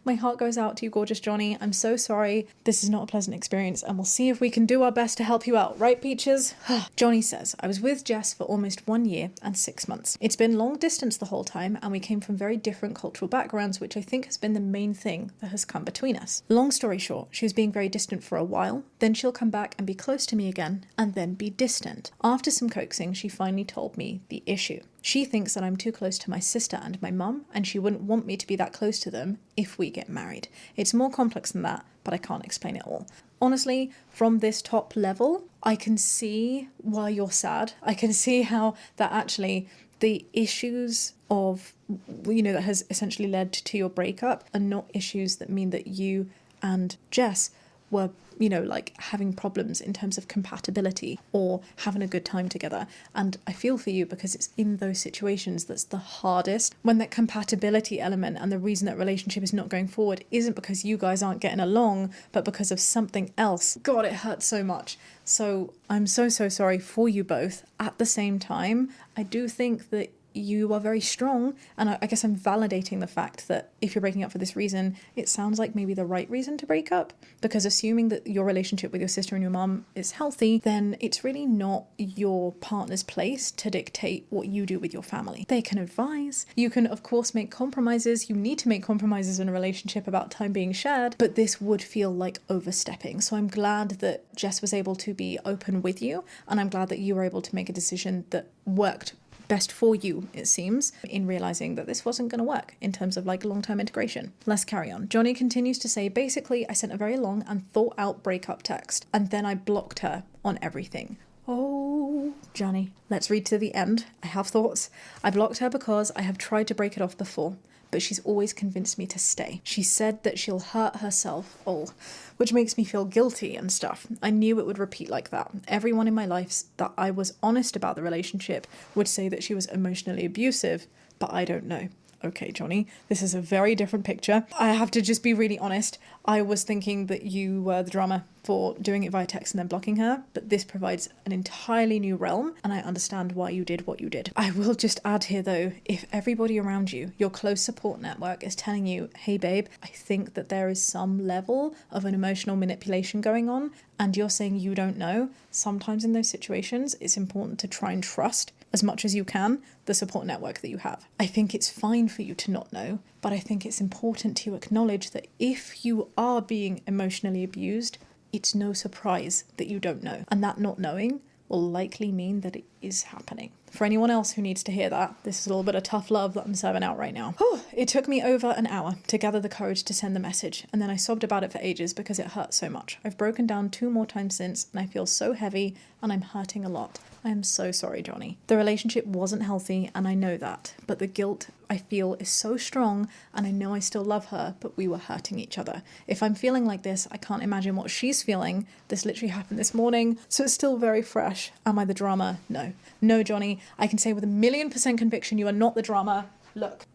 My heart goes out to you, gorgeous Johnny. I'm so sorry. This is not a pleasant experience and we'll see if we can do our best to help you out. Right, Peaches? Johnny says, I was with Jess for almost 1 year and 6 months. It's been long distance the whole time and we came from very different cultural backgrounds, which I think has been the main thing that has come between us. Long story short, she was being very distant for a while, then she'll come back and be close to me again, and then be distant. After some coaxing, she finally told me the issue. She thinks that I'm too close to my sister and my mum, and she wouldn't want me to be that close to them if we get married. It's more complex than that, but I can't explain it all. Honestly, from this top level, I can see why you're sad. I can see how that actually the issues of, that has essentially led to your breakup are not issues that mean that you and Jess were, you know, like having problems in terms of compatibility or having a good time together. And I feel for you, because it's in those situations that's the hardest, when that compatibility element and the reason that relationship is not going forward isn't because you guys aren't getting along, but because of something else. God, it hurts so much. So I'm so sorry for you both. At the same time, I do think that you are very strong, and I guess I'm validating the fact that if you're breaking up for this reason, it sounds like maybe the right reason to break up, because assuming that your relationship with your sister and your mum is healthy, then it's really not your partner's place to dictate what you do with your family. They can advise. You can, of course, make compromises. You need to make compromises in a relationship about time being shared, but this would feel like overstepping. So I'm glad that Jess was able to be open with you, and I'm glad that you were able to make a decision that worked best for you, it seems, in realizing that this wasn't going to work in terms of like long-term integration. Let's carry on. Johnny continues to say, basically, I sent a very long and thought out breakup text, and then I blocked her on everything. Oh, Johnny. Let's read to the end. I have thoughts. I blocked her because I have tried to break it off before, but she's always convinced me to stay. She said that she'll hurt herself, which makes me feel guilty and stuff. I knew it would repeat like that. Everyone in my life that I was honest about the relationship would say that she was emotionally abusive, but I don't know. Okay, Johnny, this is a very different picture. I have to just be really honest. I was thinking that you were the drama for doing it via text and then blocking her, but this provides an entirely new realm, and I understand why you did what you did. I will just add here though, if everybody around you, your close support network, is telling you, hey babe, I think that there is some level of an emotional manipulation going on, and you're saying you don't know, sometimes in those situations, it's important to try and trust as much as you can the support network that you have. I think it's fine for you to not know, but I think it's important to acknowledge that if you are being emotionally abused, it's no surprise that you don't know. And that not knowing will likely mean that it is happening. For anyone else who needs to hear that, this is a little bit of tough love that I'm serving out right now. It took me over an hour to gather the courage to send the message, and then I sobbed about it for ages because it hurt so much. I've broken down 2 more times since, and I feel so heavy, and I'm hurting a lot. I am so sorry, Johnny. The relationship wasn't healthy, and I know that, but the guilt I feel is so strong, and I know I still love her, but we were hurting each other. If I'm feeling like this, I can't imagine what she's feeling. This literally happened this morning, so it's still very fresh. Am I the drama? No. No, Johnny. I can say with 1,000,000% conviction you are not the drama. Look.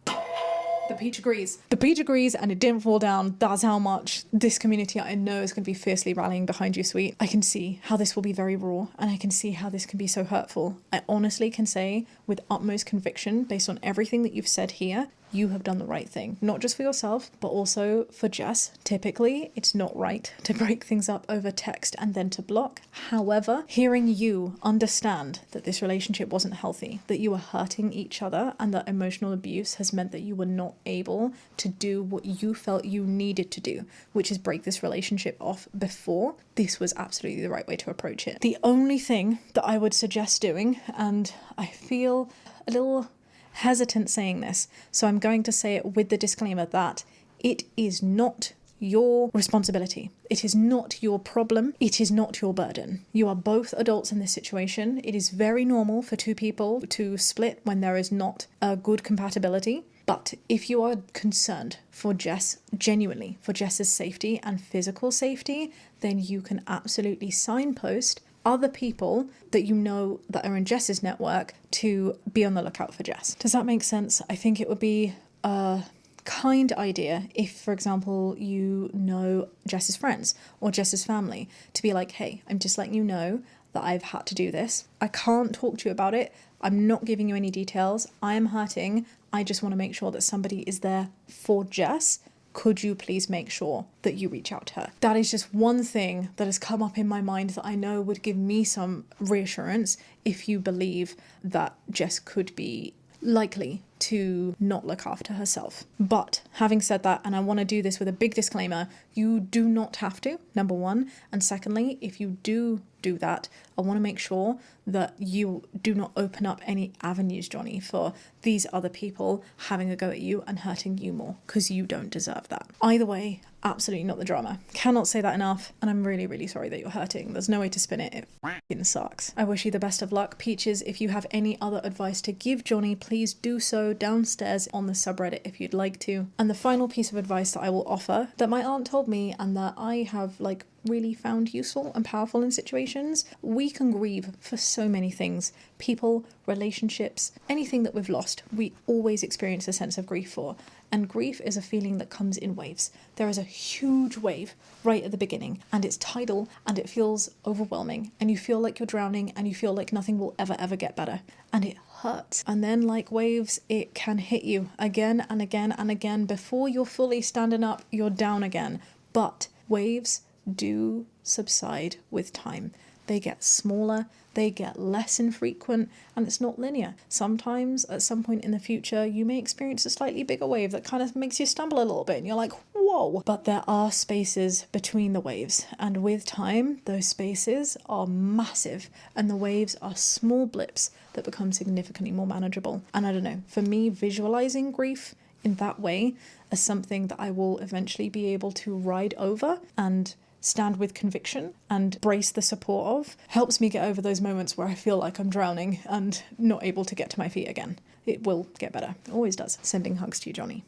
The peach agrees. The peach agrees, and it didn't fall down. That's how much this community, I know, is going to be fiercely rallying behind you, sweet. I can see how this will be very raw, and I can see how this can be so hurtful. I honestly can say with utmost conviction, based on everything that you've said here, you have done the right thing. Not just for yourself, but also for Jess. Typically, it's not right to break things up over text and then to block. However, hearing you understand that this relationship wasn't healthy, that you were hurting each other, and that emotional abuse has meant that you were not able to do what you felt you needed to do, which is break this relationship off before, this was absolutely the right way to approach it. The only thing that I would suggest doing, and I feel a little hesitant saying this, so I'm going to say it with the disclaimer that it is not your responsibility. It is not your problem. It is not your burden. You are both adults in this situation. It is very normal for 2 people to split when there is not a good compatibility. But if you are concerned for Jess, genuinely for Jess's safety and physical safety, then you can absolutely signpost other people that you know that are in Jess's network to be on the lookout for Jess. Does that make sense? I think it would be a kind idea if, for example, you know Jess's friends or Jess's family, to be like, hey, I'm just letting you know that I've had to do this. I can't talk to you about it. I'm not giving you any details. I am hurting. I just want to make sure that somebody is there for Jess. Could you please make sure that you reach out to her? That is just one thing that has come up in my mind that I know would give me some reassurance if you believe that Jess could be likely to not look after herself. But having said that, and I want to do this with a big disclaimer, you do not have to, number one. And secondly, if you do that, I want to make sure that you do not open up any avenues, Johnny, for these other people having a go at you and hurting you more, because you don't deserve that. Either way, absolutely not the drama. Cannot say that enough, and I'm really, really sorry that you're hurting. There's no way to spin it. It f***ing sucks. I wish you the best of luck. Peaches, if you have any other advice to give Johnny, please do so downstairs on the subreddit if you'd like to. And the final piece of advice that I will offer, that my aunt told me and that I have really found useful and powerful in situations. We can grieve for so many things. People, relationships, anything that we've lost, we always experience a sense of grief for. And grief is a feeling that comes in waves. There is a huge wave right at the beginning, and it's tidal, and it feels overwhelming, and you feel like you're drowning, and you feel like nothing will ever get better. And it hurts. And then, like waves, it can hit you again and again and again. Before you're fully standing up, you're down again. But waves do subside with time. They get smaller, they get less infrequent, and it's not linear. Sometimes, at some point in the future, you may experience a slightly bigger wave that kind of makes you stumble a little bit, and you're like, whoa. But there are spaces between the waves, and with time, those spaces are massive, and the waves are small blips that become significantly more manageable. And I don't know, for me, visualizing grief in that way as something that I will eventually be able to ride over and stand with conviction and brace the support of, helps me get over those moments where I feel like I'm drowning and not able to get to my feet again. It will get better. It always does. Sending hugs to you, Johnny.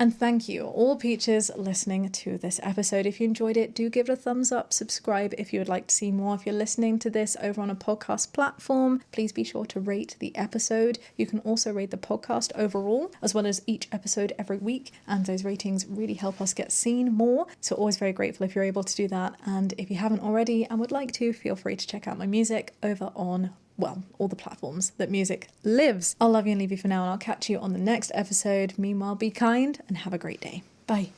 And thank you, all peaches listening to this episode. If you enjoyed it, do give it a thumbs up, subscribe if you would like to see more. If you're listening to this over on a podcast platform, please be sure to rate the episode. You can also rate the podcast overall, as well as each episode every week. And those ratings really help us get seen more. So always very grateful if you're able to do that. And if you haven't already and would like to, feel free to check out my music over on all the platforms that music lives. I'll love you and leave you for now, and I'll catch you on the next episode. Meanwhile, be kind and have a great day. Bye.